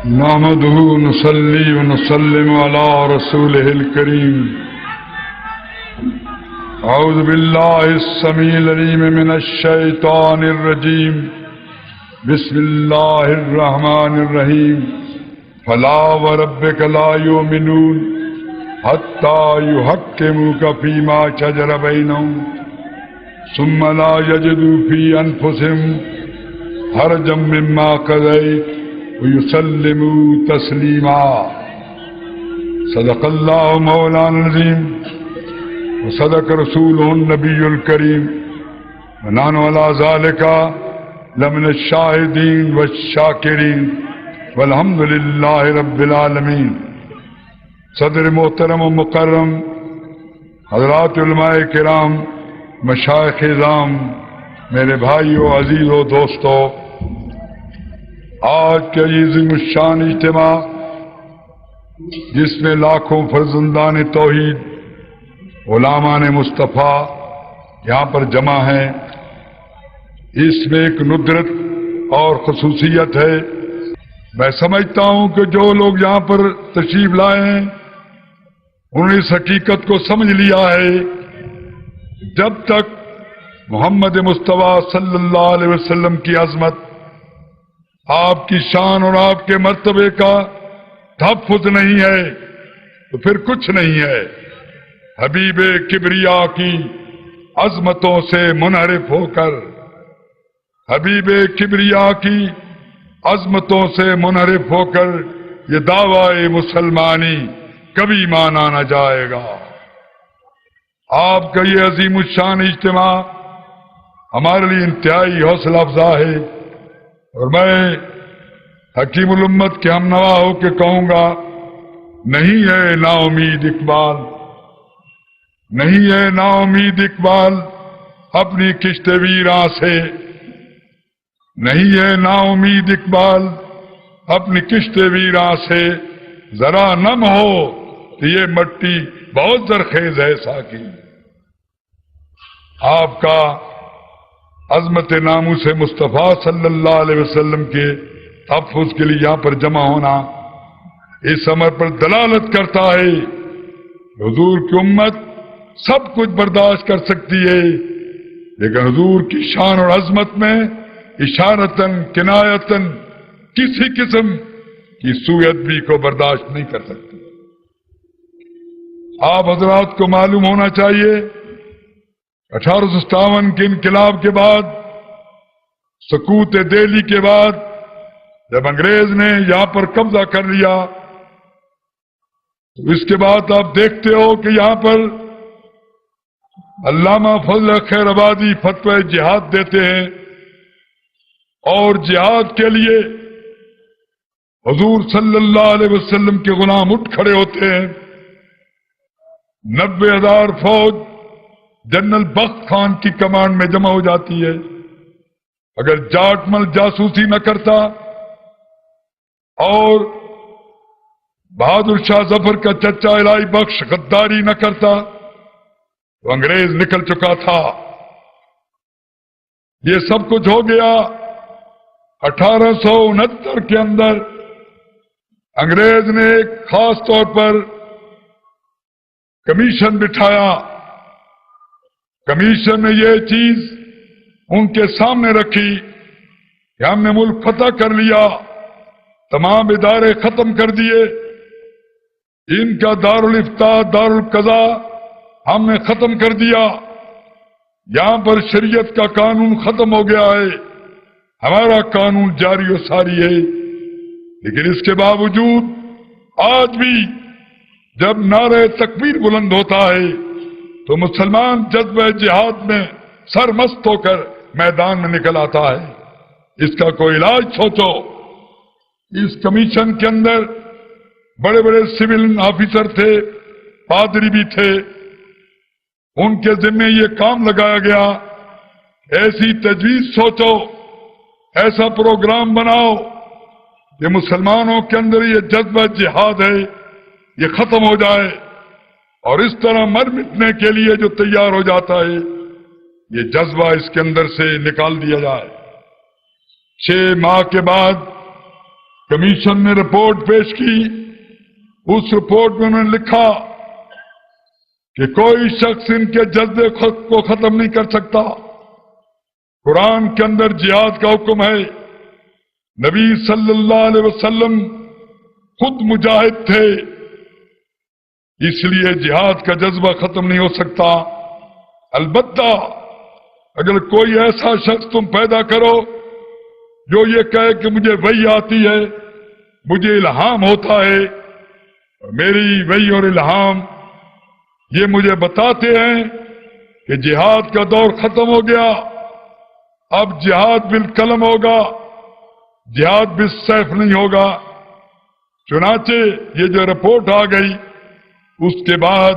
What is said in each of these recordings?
نحمده نصلي ونسلم على رسوله الكريم. أعوذ بالله السميع العليم من الشيطان الرجيم. بسم الله الرحمن الرحيم. فلا وربك لا يؤمنون حتى يحكموك فيما شجر بينهم ثم لا يجدوا في أنفسهم حرجا مما قضيت ويسلموا تسليما. صدق الله مولانا العظيم وصدق رسوله النبي الكريم ونحن على ذلك لمن الشاهدين والشاكرين والحمد لله رب العالمين. صدر محترم و مکرم، حضرات علماء کرام، مشائخ اعظام، میرے بھائیو، عزیزو، دوستو، آج کے عظیم الشان اجتماع جس میں لاکھوں فرزندان توحید، غلامان مصطفیٰ یہاں پر جمع ہیں، اس میں ایک ندرت اور خصوصیت ہے. میں سمجھتا ہوں کہ جو لوگ یہاں پر تشریف لائے ہیں انہوں نے اس حقیقت کو سمجھ لیا ہے جب تک محمد مصطفیٰ صلی اللہ علیہ وسلم کی عظمت، آپ کی شان اور آپ کے مرتبے کا تحفظ نہیں ہے تو پھر کچھ نہیں ہے. حبیب کبریا کی عظمتوں سے منحرف ہو کر، حبیب کبریا کی عظمتوں سے منحرف ہو کر یہ دعوی مسلمانی کبھی مانا نہ جائے گا. آپ کا یہ عظیم الشان اجتماع ہمارے لیے انتہائی حوصلہ افزا ہے، اور میں حکیم الامت کے ہم نوا ہو کے کہوں گا، نہیں ہے نا امید اقبال، نہیں ہے نا امید اقبال اپنی کشت ویراں سے، نہیں ہے نا امید اقبال اپنی کشت ویراں سے. ذرا نم ہو تو یہ مٹی بہت زرخیز ہے ساکی. آپ کا عظمت ناموس مصطفیٰ صلی اللہ علیہ وسلم کے تحفظ کے لیے یہاں پر جمع ہونا اس امر پر دلالت کرتا ہے. حضور کی امت سب کچھ برداشت کر سکتی ہے، لیکن حضور کی شان اور عظمت میں اشارتاً کنایتاً کسی قسم کی سوء ادبی کو برداشت نہیں کر سکتی. آپ حضرات کو معلوم ہونا چاہیے 1857 کے انقلاب کے بعد، سقوط دہلی کے بعد، جب انگریز نے یہاں پر قبضہ کر لیا تو اس کے بعد آپ دیکھتے ہو کہ یہاں پر علامہ فضل خیر آبادی فتوی جہاد دیتے ہیں، اور جہاد کے لیے حضور صلی اللہ علیہ وسلم کے غلام اٹھ کھڑے ہوتے ہیں. 90,000 فوج جنرل بخت خان کی کمانڈ میں جمع ہو جاتی ہے. اگر جاٹ مل جاسوسی نہ کرتا اور بہادر شاہ ظفر کا چچا الہی بخش غداری نہ کرتا تو انگریز نکل چکا تھا. یہ سب کچھ ہو گیا 1869 کے اندر. انگریز نے ایک خاص طور پر کمیشن بٹھایا. کمیشن نے یہ چیز ان کے سامنے رکھی کہ ہم نے ملک فتح کر لیا، تمام ادارے ختم کر دیے، ان کا دارالفتاء دارالقضاء ہم نے ختم کر دیا، یہاں پر شریعت کا قانون ختم ہو گیا ہے، ہمارا قانون جاری و ساری ہے. لیکن اس کے باوجود آج بھی جب نعرہ تکبیر بلند ہوتا ہے تو مسلمان جذبہ جہاد میں سرمست ہو کر میدان میں نکل آتا ہے. اس کا کوئی علاج سوچو. اس کمیشن کے اندر بڑے بڑے سول آفیسر تھے، پادری بھی تھے، ان کے ذمہ یہ کام لگایا گیا، ایسی تجویز سوچو، ایسا پروگرام بناؤ کہ مسلمانوں کے اندر یہ جذبہ جہاد ہے یہ ختم ہو جائے، اور اس طرح مر مٹنے کے لیے جو تیار ہو جاتا ہے یہ جذبہ اس کے اندر سے نکال دیا جائے. 6 ماہ کے بعد کمیشن نے رپورٹ پیش کی. اس رپورٹ میں انہوں نے لکھا کہ کوئی شخص ان کے جذبے کو ختم نہیں کر سکتا. قرآن کے اندر جہاد کا حکم ہے. نبی صلی اللہ علیہ وسلم خود مجاہد تھے، اس لیے جہاد کا جذبہ ختم نہیں ہو سکتا. البتہ اگر کوئی ایسا شخص تم پیدا کرو جو یہ کہے کہ مجھے وحی آتی ہے، مجھے الہام ہوتا ہے، میری وحی اور الہام یہ مجھے بتاتے ہیں کہ جہاد کا دور ختم ہو گیا، اب جہاد بالقلم ہوگا، جہاد بالسیف نہیں ہوگا. چنانچہ یہ جو رپورٹ آ گئی اس کے بعد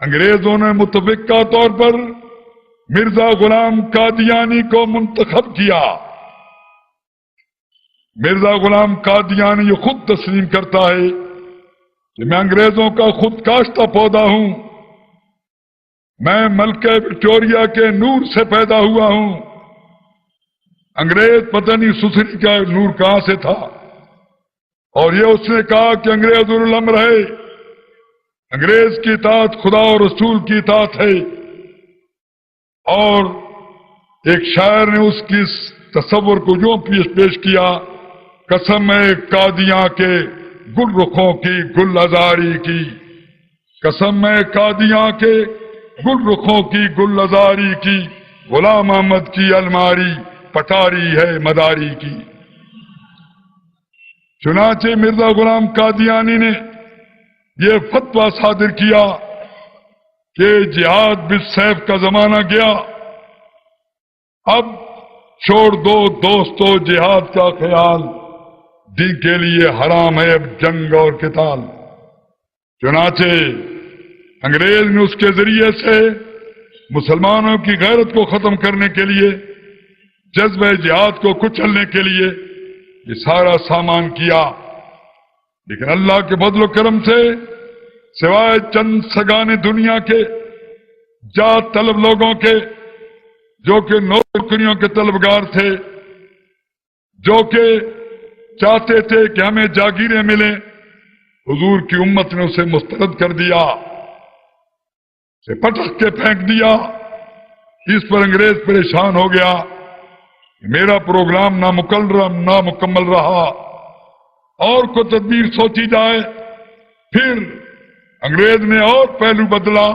انگریزوں نے متفقہ طور پر مرزا غلام قادیانی کو منتخب کیا. مرزا غلام قادیانی یہ خود تسلیم کرتا ہے کہ میں انگریزوں کا خود کاشتہ پودا ہوں، میں ملکہ وکٹوریہ کے نور سے پیدا ہوا ہوں. انگریز پتہ نہیں سسری کا نور کہاں سے تھا، اور یہ اس نے کہا کہ انگریز الامر ہے، انگریز کی اطاعت خدا اور رسول کی اطاعت ہے. اور ایک شاعر نے اس کی اس تصور کو یوں پیش کیا، قسم ہے قادیاں کے گل رخوں کی گل ازاری کی، قسم ہے قادیاں کے گل رخوں کی گل ازاری کی، غلام احمد کی الماری پٹاری ہے مداری کی. چنانچہ مرزا غلام قادیانی نے یہ فتویٰ صادر کیا کہ جہاد بالسیف کا زمانہ گیا، اب چھوڑ دو دوستو جہاد کا خیال، دین کے لیے حرام ہے اب جنگ اور قتال. چنانچہ انگریز نے اس کے ذریعے سے مسلمانوں کی غیرت کو ختم کرنے کے لیے، جذبہ جہاد کو کچلنے کے لیے یہ سارا سامان کیا. لیکن اللہ کے فضل و کرم سے سوائے چند سگانے دنیا کے جات طلب لوگوں کے جو کہ نوکریوں کے طلبگار تھے، جو کہ چاہتے تھے کہ ہمیں جاگیریں ملیں، حضور کی امت نے اسے مسترد کر دیا، اسے پٹک کے پھینک دیا. اس پر انگریز پریشان ہو گیا، میرا پروگرام نامکمل رہا، اور کوئی تدبیر سوچی جائے. پھر انگریز نے اور پہلو بدلا،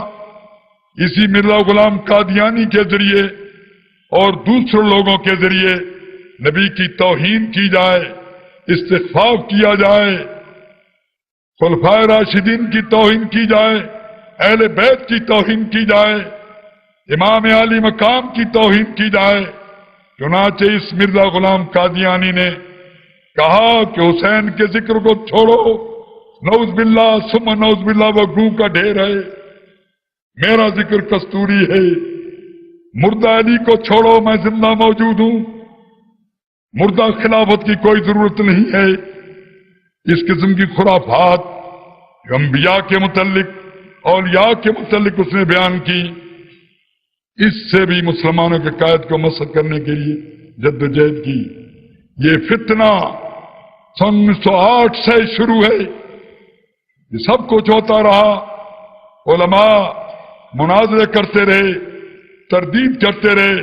اسی مرزا غلام قادیانی کے ذریعے اور دوسرے لوگوں کے ذریعے نبی کی توہین کی جائے، استخفاف کیا جائے، خلفائے راشدین کی توہین کی جائے، اہل بیت کی توہین کی جائے، امام عالی مقام کی توہین کی جائے. چنانچہ اس مرزا غلام قادیانی نے کہا کہ حسین کے ذکر کو چھوڑو، نعوذ باللہ ثم نعوذ باللہ وہ گوں کا ڈھیر ہے، میرا ذکر کستوری ہے. مردہ علی کو چھوڑو، میں زندہ موجود ہوں، مردہ خلافت کی کوئی ضرورت نہیں ہے. اس قسم کی خرافات انبیاء کے متعلق، اولیاء کے متعلق اس نے بیان کی. اس سے بھی مسلمانوں کے قائد کو مسخ کرنے کے لیے جدوجہد کی. یہ فتنہ 1908 سے شروع ہے، یہ سب کچھ ہوتا رہا. علماء مناظرے کرتے رہے، تردید کرتے رہے،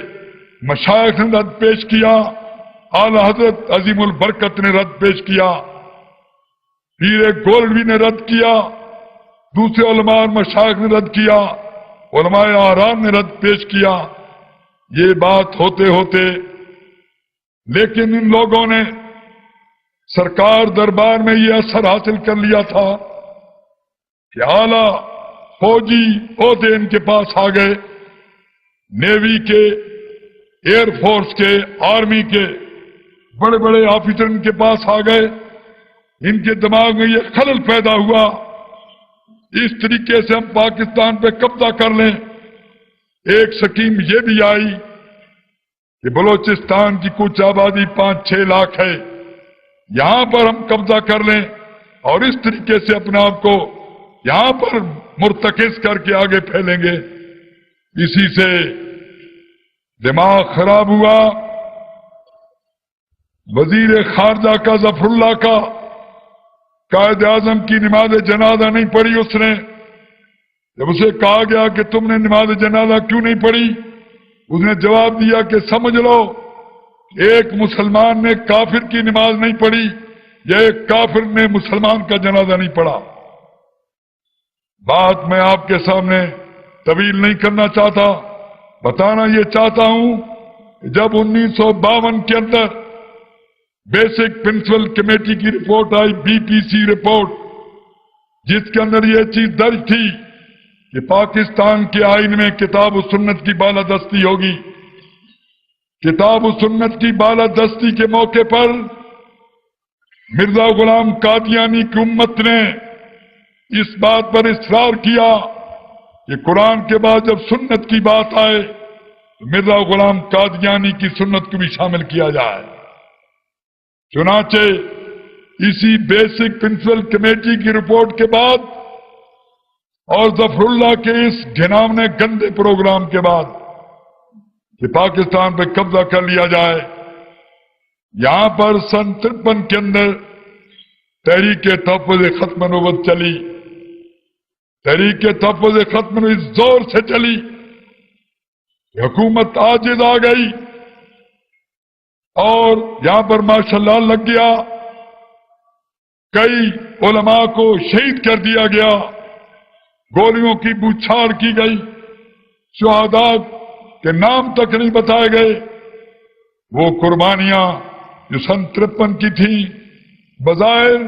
مشائخ نے رد پیش کیا، اعلی حضرت عظیم البرکت نے رد پیش کیا، پیر گولڈوی نے رد کیا، دوسرے علماء اور مشائخ نے رد کیا، علماء آرام نے رد پیش کیا. یہ بات ہوتے ہوتے لیکن ان لوگوں نے سرکار دربار میں یہ اثر حاصل کر لیا تھا کہ اعلی فوجی عہدے ان کے پاس آ گئے، نیوی کے، ایئر فورس کے، آرمی کے بڑے بڑے آفیسر ان کے پاس آ گئے. ان کے دماغ میں یہ خلل پیدا ہوا، اس طریقے سے ہم پاکستان پہ قبضہ کر لیں. ایک سکیم یہ بھی آئی کہ بلوچستان کی کچھ آبادی 5-6 لاکھ ہے، یہاں پر ہم قبضہ کر لیں اور اس طریقے سے اپنے آپ کو یہاں پر مرتکز کر کے آگے پھیلیں گے. اسی سے دماغ خراب ہوا. وزیر خارجہ کا ظفر اللہ کا قائد اعظم کی نماز جنازہ نہیں پڑھی اس نے. جب اسے کہا گیا کہ تم نے نماز جنازہ کیوں نہیں پڑھی، اس نے جواب دیا کہ سمجھ لو ایک مسلمان نے کافر کی نماز نہیں پڑھی یا ایک کافر نے مسلمان کا جنازہ نہیں پڑھا. بات میں آپ کے سامنے طویل نہیں کرنا چاہتا، بتانا یہ چاہتا ہوں کہ جب 1952 کے اندر بیسک پرنسپل کمیٹی کی رپورٹ آئی، BPC رپورٹ، جس کے اندر یہ چیز درج تھی کہ پاکستان کے آئین میں کتاب و سنت کی بالادستی ہوگی، کتاب و سنت کی بالادستی کے موقع پر مرزا غلام قادیانی کی امت نے اس بات پر اصرار کیا کہ قرآن کے بعد جب سنت کی بات آئے تو مرزا غلام قادیانی کی سنت کو بھی شامل کیا جائے. چنانچہ اسی بیسک پرنسپل کمیٹی کی رپورٹ کے بعد اور ظفر اللہ کے اس گھناونے گندے پروگرام کے بعد کہ پاکستان پہ قبضہ کر لیا جائے، یہاں پر سن 53 کے اندر تحریک تحفظ ختم نبوت چلی. تحریک تحفظ ختم اس زور سے چلی، حکومت عاجز آ گئی اور یہاں پر ماشاءاللہ لگ گیا. کئی علماء کو شہید کر دیا گیا، گولیوں کی بوچھاڑ کی گئی، شہداء کے نام تک نہیں بتائے گئے. وہ قربانیاں جو سن 53 کی تھیں بظاہر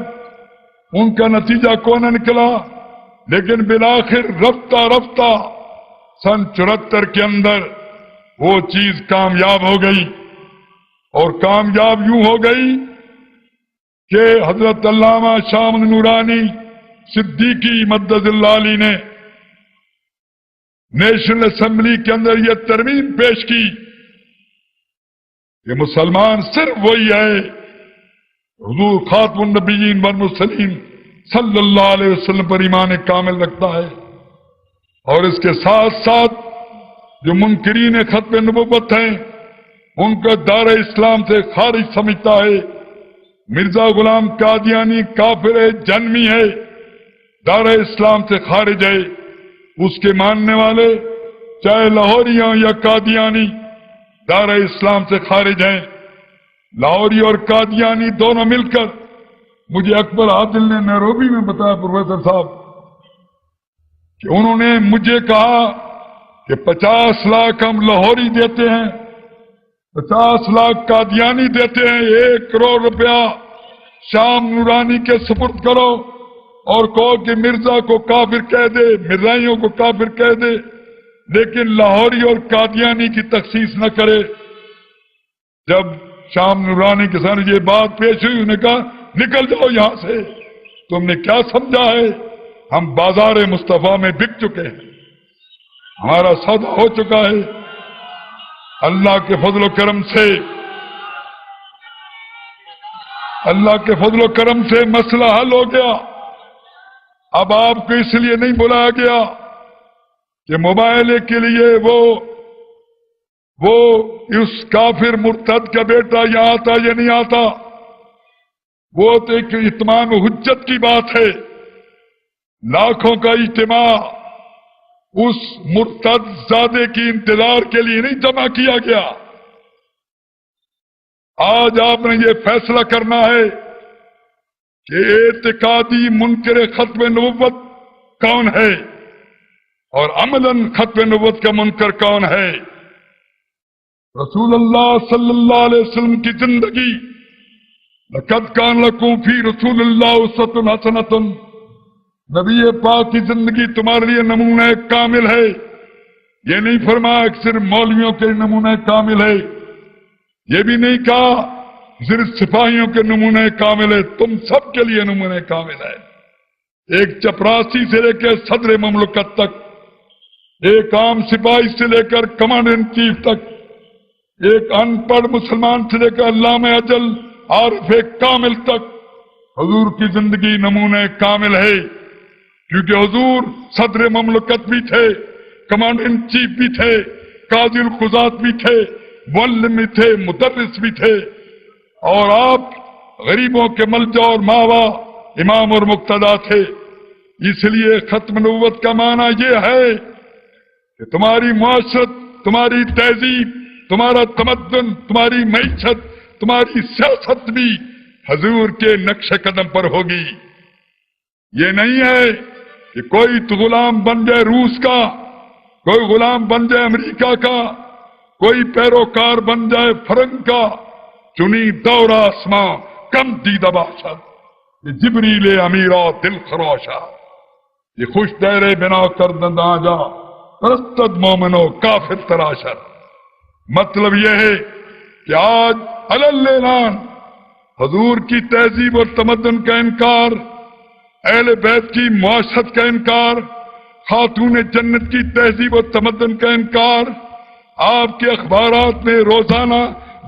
ان کا نتیجہ کون نکلا، لیکن بالآخر رفتہ رفتہ سن 74 کے اندر وہ چیز کامیاب ہو گئی. اور کامیاب یوں ہو گئی کہ حضرت علامہ شاہ احمد نورانی صدیقی مدد اللہ علی نے نیشنل اسمبلی کے اندر یہ ترمیم پیش کی کہ مسلمان صرف وہی ہے حضور خاتم النبیین والمرسلین صلی اللہ علیہ وسلم پر ایمان کامل رکھتا ہے، اور اس کے ساتھ ساتھ جو منکرین ختم نبوت ہیں ان کو دار اسلام سے خارج سمجھتا ہے. مرزا غلام قادیانی کافر ہے، جنمی ہے، دار اسلام سے خارج ہے. اس کے ماننے والے چاہے لاہوری ہوں یا قادیانی دار اسلام سے خارج ہیں. لاہوری اور قادیانی دونوں مل کر، مجھے اکبر عادل نے نیروبی میں بتایا پروفیسر صاحب کہ انہوں نے مجھے کہا کہ 50 لاکھ ہم لاہوری دیتے ہیں، 50 لاکھ قادیانی دیتے ہیں، 1 کروڑ روپیہ شام نورانی کے سپرد کرو اور کہو کہ مرزا کو کافر کہہ دے، مرزائیوں کو کافر کہہ دے، لیکن لاہوری اور قادیانی کی تخصیص نہ کرے. جب شام نورانی کے سامنے یہ بات پیش ہوئی، انہوں نے کہا نکل جاؤ یہاں سے، تم نے کیا سمجھا ہے؟ ہم بازار مصطفیٰ میں بک چکے ہیں، ہمارا سودا ہو چکا ہے. اللہ کے فضل و کرم سے، اللہ کے فضل و کرم سے مسئلہ حل ہو گیا. اب آپ کو اس لیے نہیں بلایا گیا کہ موبائل کے لیے وہ اس کافر مرتد کا بیٹا یہاں آتا یا نہیں آتا، وہ تو ایک اتمام حجت کی بات ہے. لاکھوں کا اجتماع اس مرتد زادے کی انتظار کے لیے نہیں جمع کیا گیا. آج آپ نے یہ فیصلہ کرنا ہے کہ اعتقادی منکر ختم نبوت کون ہے اور عملاً ختم نبوت کا منکر کون ہے. رسول اللہ صلی اللہ علیہ وسلم کی زندگی، لقد کان لکم فی رسول اللہ اسوۃ حسنۃ، نبی پاک کی زندگی تمہارے لیے نمونہ کامل ہے. یہ نہیں فرمایا کہ صرف مولویوں کے نمونہ کامل ہے، یہ بھی نہیں کہا صرف سپاہیوں کے نمونہ کامل ہے، تم سب کے لیے نمونہ کامل ہے. ایک چپراسی سے لے کے صدر مملکت تک، ایک عام سپاہی سے لے کر کمانڈر ان چیف تک، ایک ان پڑھ مسلمان سے لے کر علامہ اجل عارف کامل تک، حضور کی زندگی نمونہ کامل ہے. کیونکہ حضور صدر مملکت بھی تھے، کمانڈر ان چیف بھی تھے، قاضی القضات بھی تھے، معلم بھی تھے، مدرس بھی تھے. اور آپ غریبوں کے ملجا اور ماوا، امام اور مقتدا تھے. اس لیے ختم نبوت کا معنی یہ ہے کہ تمہاری معاشرت، تمہاری تہذیب، تمہارا تمدن، تمہاری معیشت، تمہاری سیاست بھی حضور کے نقش قدم پر ہوگی. یہ نہیں ہے کہ کوئی تو غلام بن جائے روس کا، کوئی غلام بن جائے امریکہ کا، کوئی پیروکار بن جائے فرنگ کا. چنی دور آسماں کم دیدہ باشد، یہ جبریل امیرا دل خراشا. یہ خوش دہرے بنا کر دنداں جا پرستد مومنو کافر تراشد. مطلب یہ ہے کہ آج علل حضور کی تہذیب اور تمدن کا انکار، اہل بیت کی معاشرت کا انکار، خاتون جنت کی تہذیب اور تمدن کا انکار، آپ کے اخبارات میں روزانہ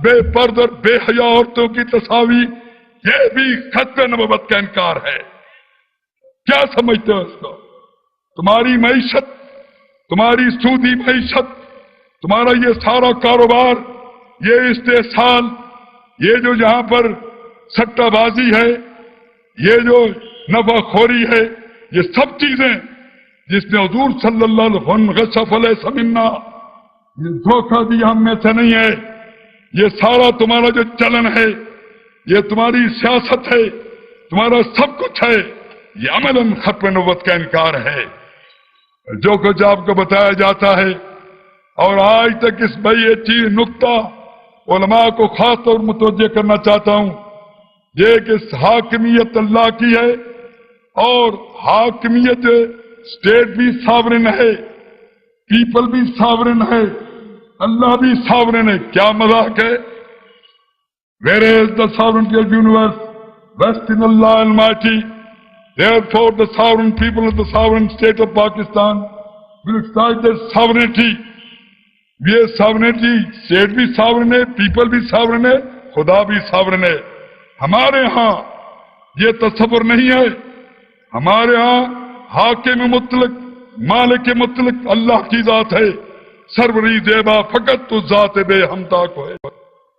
بے پرد اور بے حیا عورتوں کی تصاویر، یہ بھی ختم نبوت کا انکار ہے. کیا سمجھتے ہو اس کو؟ تمہاری معیشت، تمہاری سودی معیشت، تمہارا یہ سارا کاروبار، یہ استحصال، یہ جو یہاں پر سٹہ بازی ہے، یہ جو نفع خوری ہے، یہ سب چیزیں جس نے حضور صلی اللہ علیہ وسلم غصف علیہ سمنا، یہ دھوکہ دیا ہم میں سے نہیں ہے. یہ سارا تمہارا جو چلن ہے، یہ تمہاری سیاست ہے، تمہارا سب کچھ ہے، یہ عملاً ختم نبوت کا انکار ہے. جو کچھ آپ کو بتایا جاتا ہے، اور آج تک اس بھائی یہ چیز نقطہ علماء کو خاص طور متوجہ کرنا چاہتا ہوں، یہ کہ حاکمیت اللہ کی ہے، اور حاکمیت اسٹیٹ بھی ساورن ہے، پیپل بھی ساورن ہے، اللہ بھی ساورن ہے. کیا مذاق ہے؟ Where is the sovereignty of the universe? Rest in Allah Almighty. Therefore the sovereign people of the sovereign state of Pakistan will exercise their sovereignty. یہ sovereignty، state بھی sovereign ہے، people بھی sovereign ہے، خدا بھی sovereign ہے. ہمارے ہاں یہ تصور نہیں ہے. ہمارے ہاں حاکم مطلق، مالک مطلق اللہ کی ذات ہے. سروری زیبا فقط تو ذات بے ہمتا کو ہے.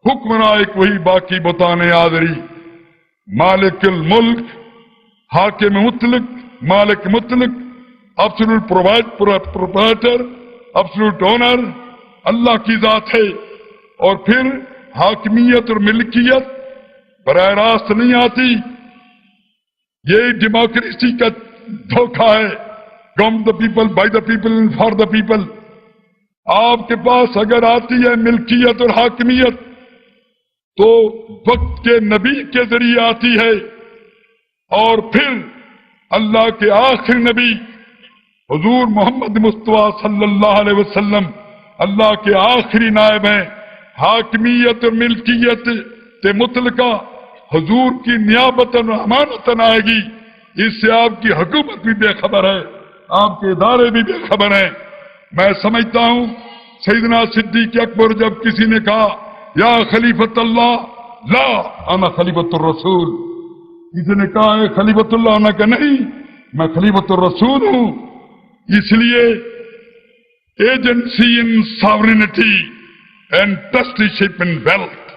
حکمراں ایک وہی باقی بتانے آدری. مالک الملک، حاکم مطلق، مالک مطلق، ایبسولوٹ پروپرائٹر، ایبسولوٹ اونر اللہ کی ذات ہے. اور پھر حاکمیت اور ملکیت براہ راست نہیں آتی. یہ ڈیموکریسی کا دھوکہ ہے. From the people, by the people, for the people. آپ کے پاس اگر آتی ہے ملکیت اور حاکمیت تو وقت کے نبی کے ذریعے آتی ہے، اور پھر اللہ کے آخری نبی حضور محمد مصطفیٰ صلی اللہ علیہ وسلم اللہ کے آخری نائب ہیں. حاکمیت اور ملکیت مطلقہ حضور کی نیابتاً و امانتاً آئے گی. اس سے آپ کی حکومت بھی بے خبر ہے، آپ کے ادارے بھی بے خبر ہیں. میں سمجھتا ہوں سیدنا صدیق اکبر جب کسی نے کہا یا خلیفۃ اللہ، لا انا خلیفۃ الرسول، کسی نے کہا ہے خلیفۃ اللہ، نے کہا نہیں میں خلیفۃ الرسول ہوں. اس لیے agency in sovereignty and trusteeship in wealth,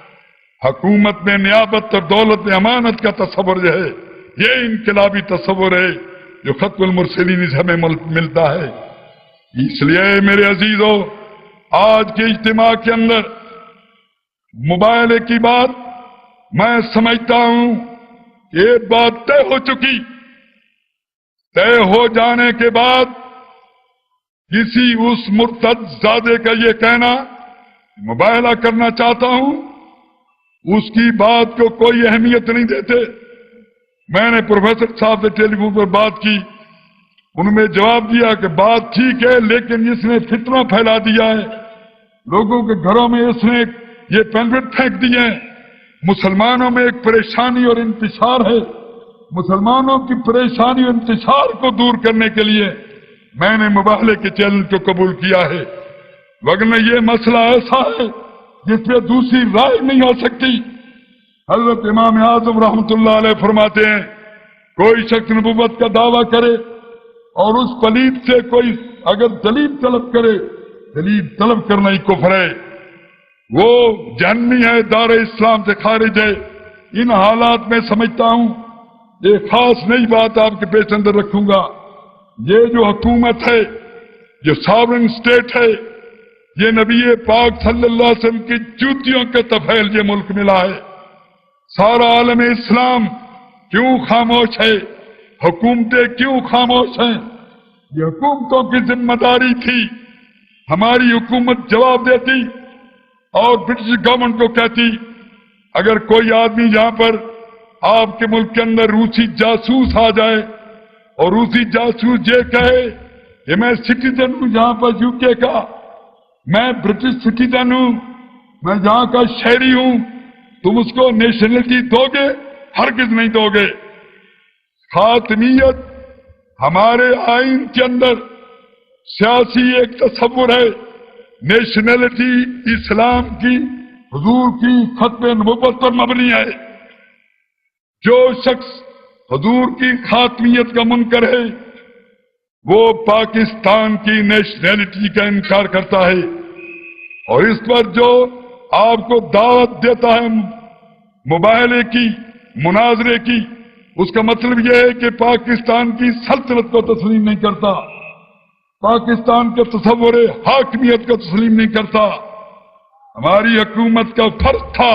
حکومت میں نیابت اور دولت میں امانت کا تصور جو ہے، یہ انقلابی تصور ہے جو ختم المرسلین سے ہمیں ملتا ہے. اس لیے میرے عزیزو، آج کے اجتماع کے اندر موبائل کی بات میں سمجھتا ہوں کہ ایک بات طے ہو چکی. طے ہو جانے کے بعد کسی اس مرتد زادے کا یہ کہنا مباہلہ کرنا چاہتا ہوں، اس کی بات کو کوئی اہمیت نہیں دیتے. میں نے پروفیسر صاحب سے ٹیلی فون پر بات کی، انہوں نے جواب دیا کہ بات ٹھیک ہے لیکن اس نے فتنہ پھیلا دیا ہے، لوگوں کے گھروں میں اس نے یہ پینفلٹ پھینک دیے ہیں. مسلمانوں میں ایک پریشانی اور انتشار ہے. مسلمانوں کی پریشانی اور انتشار کو دور کرنے کے لیے میں نے مباہلے کے چیلنج کو قبول کیا ہے. وگرنہ یہ مسئلہ ایسا ہے جس پہ دوسری رائے نہیں ہو سکتی. حضرت امام اعظم رحمۃ اللہ علیہ فرماتے ہیں کوئی شخص نبوت کا دعویٰ کرے اور اس پلید سے کوئی اگر دلیل طلب کرے، دلیل طلب کرنا ہی کفر ہے. وہ جہنمی ہے، دار اسلام سے خارج ہے. ان حالات میں سمجھتا ہوں ایک خاص نئی بات آپ کے پیش اندر رکھوں گا. یہ جو حکومت ہے، جو ساورن اسٹیٹ ہے، یہ نبی پاک صلی اللہ علیہ وسلم کی جوتیوں کے طفیل یہ ملک ملا ہے. سارا عالم اسلام کیوں خاموش ہے؟ حکومتیں کیوں خاموش ہیں؟ یہ حکومتوں کی ذمہ داری تھی. ہماری حکومت جواب دیتی اور برٹش گورنمنٹ کو کہتی اگر کوئی آدمی یہاں پر آپ کے ملک کے اندر روسی جاسوس آ جائے اور روسی جاسوس یہ کہے کہ میں سٹیزن ہوں یہاں پر یو کے کا، میں برٹش سٹیزن ہوں، میں یہاں کا شہری ہوں، تم اس کو نیشنلٹی دو گے؟ ہرگز نہیں دو گے. خاتمیت ہمارے آئین کے اندر سیاسی ایک تصور ہے. نیشنلٹی اسلام کی، حضور کی ختم نبوت پر مبنی ہے. جو شخص حضور کی خاتمیت کا منکر ہے وہ پاکستان کی نیشنلٹی کا انکار کرتا ہے. اور اس پر جو آپ کو دعوت دیتا ہے مباہلے کی، مناظرے کی، اس کا مطلب یہ ہے کہ پاکستان کی سلطنت کو تسلیم نہیں کرتا، پاکستان کے تصور حاکمیت کو تسلیم نہیں کرتا. ہماری حکومت کا فرض تھا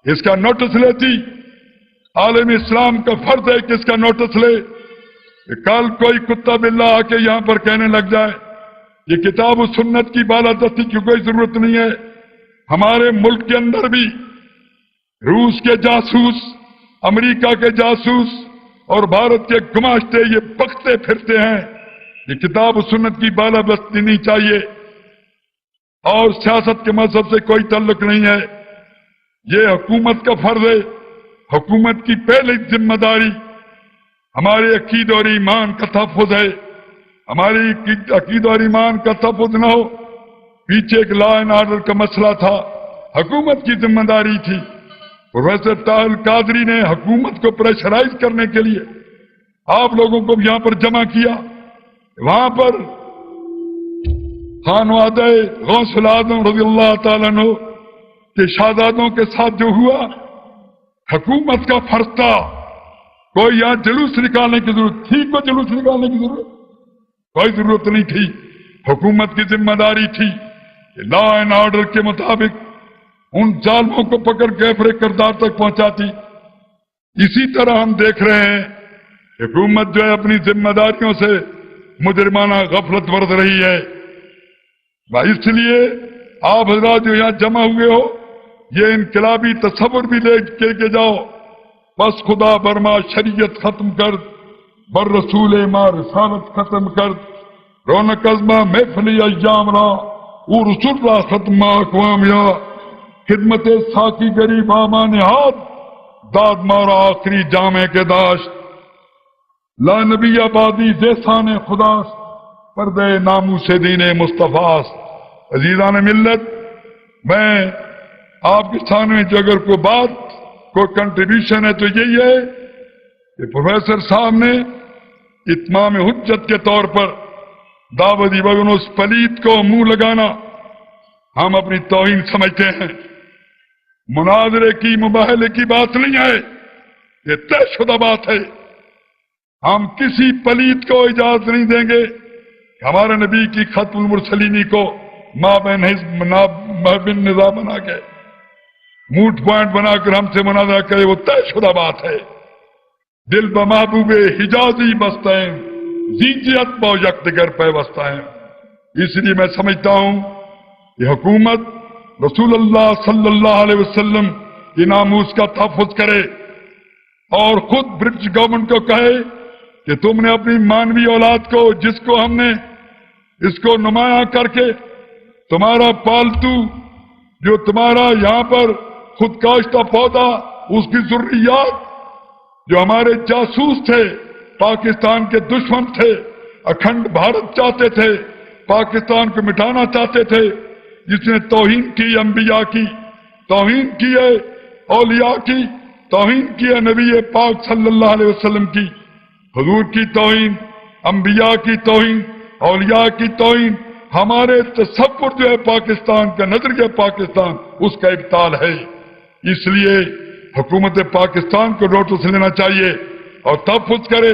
اس کا نوٹس لیتی. عالم اسلام کا فرض ہے کہ اس کا نوٹس لے. کل کوئی کتا بلا آ کے یہاں پر کہنے لگ جائے یہ کتاب و سنت کی بالادستی کی کوئی ضرورت نہیں ہے. ہمارے ملک کے اندر بھی روس کے جاسوس، امریکہ کے جاسوس اور بھارت کے گماشتے یہ بکتے پھرتے ہیں. یہ کتاب و سنت کی بالادستی نہیں چاہیے اور سیاست کے مذہب سے کوئی تعلق نہیں ہے. یہ حکومت کا فرض ہے. حکومت کی پہلی ذمہ داری ہمارے عقیدے اور ایمان کا تحفظ ہے. ہماری عقیدہ اور ایمان کا تحفظ نہ ہو، پیچھے ایک لا اینڈ آرڈر کا مسئلہ تھا، حکومت کی ذمہ داری تھی. پروفیسر طاہر القادری نے حکومت کو پریشرائز کرنے کے لیے آپ لوگوں کو یہاں پر جمع کیا. وہاں پر خانوادہ غوث الاعظم رضی اللہ تعالیٰ عنہ کے شہزادوں کے ساتھ جو ہوا، حکومت کا فرض تھا. کوئی یہاں جلوس نکالنے کی ضرورت تھی؟ کوئی جلوس نکالنے کی کوئی ضرورت نہیں تھی. حکومت کی ذمہ داری تھی کہ لا اینڈ آرڈر کے مطابق ان ظالموں کو پکڑ کے اپنے کردار تک پہنچاتی. اسی طرح ہم دیکھ رہے ہیں حکومت جو ہے اپنی ذمہ داریوں سے مجرمانہ غفلت برت رہی ہے. اس لیے آپ حضرات جو یہاں جمع ہوئے ہو یہ انقلابی تصور بھی لے کے جاؤ. بس خدا برما شریعت ختم کر، بر رسول ما رسالت ختم کر، رونق ازما محفلی ایام را او رسول را ختم اقوام یا خدمت ساکی گریب آمان ہاتھ داد مارا آخری جامع کے داشت. لا نبی آبادی زیسان خداست پردے ناموس دین مصطفیٰ. عزیزان ملت، میں آپ کے سامنے جو اگر کوئی بات، کوئی کنٹریبیوشن ہے تو یہی ہے کہ پروفیسر صاحب نے اتمام حجت کے طور پر دعوتی وگن اس پلیت کو منہ لگانا ہم اپنی توہین سمجھتے ہیں. مناظرے کی، مباہلے کی بات نہیں ہے، یہ طے شدہ بات ہے. ہم کسی پلیت کو اجازت نہیں دیں گے کہ ہمارے نبی کی ختم المرسلینی کو مابین حزب محبن نظام بنا کے موٹ پوائنٹ بنا کر ہم سے مناظرہ کرے، وہ طے شدہ بات ہے. دل بمحبوب حجازی بستیں زیجیت با یکدگر پیوستیں. اس لیے میں سمجھتا ہوں یہ حکومت رسول اللہ صلی اللہ علیہ وسلم کی ناموس کا تحفظ کرے اور خود برٹش گورنمنٹ کو کہے کہ تم نے اپنی مانوی اولاد کو، جس کو ہم نے اس کو نمایاں کر کے تمہارا پالتو جو تمہارا یہاں پر خود کاشتہ پودا، اس کی ذریات جو ہمارے جاسوس تھے، پاکستان کے دشمن تھے، اکھنڈ بھارت چاہتے تھے، پاکستان کو مٹانا چاہتے تھے، جس نے توہین کی انبیاء کی، توہین کی ہے اولیاء کی، توہین کی ہے نبی پاک صلی اللہ علیہ وسلم کی، حضور کی توہین، انبیاء کی توہین، اولیاء کی توہین، ہمارے تصور جو ہے پاکستان کا، نظریہ پاکستان، اس کا ابطال ہے. اس لیے حکومت پاکستان کو نوٹس لینا چاہیے اور تحفظ کرے.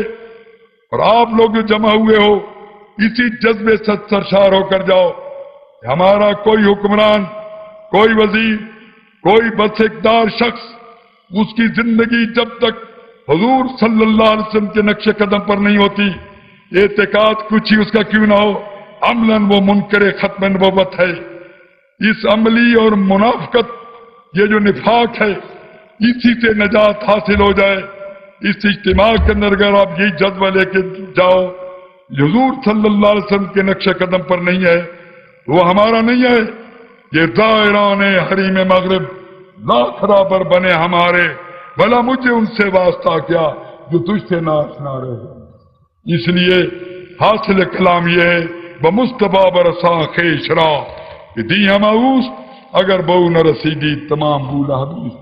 اور آپ لوگ جو جمع ہوئے ہو اسی جذبے سے سرشار ہو کر جاؤ. ہمارا کوئی حکمران، کوئی وزیر، کوئی بس اقتدار شخص، اس کی زندگی جب تک حضور صلی اللہ علیہ وسلم کے نقش قدم پر نہیں ہوتی، اعتقاد کچھ ہی اس کا کیوں نہ ہو، عملاً وہ منکر ختم نبوت ہے. اس عملی اور منافقت، یہ جو نفاق ہے، اسی سے نجات حاصل ہو جائے. اس اجتماع کے اندر اگر آپ یہی جذبہ لے کے جاؤ، حضور صلی اللہ علیہ وسلم کے نقش قدم پر نہیں ہے، وہ ہمارا نہیں ہے. یہ دائران حریم مغرب لاکھ برابر بنے ہمارے، بھلا مجھے ان سے واسطہ کیا جو تجھ سے ناشنا رہے. اس لیے حاصل کلام یہ ہے بمصطفیٰ برساں خیش را کہ دی ہماؤس اگر بہو نہ رسیدی تمام بولا حدیث.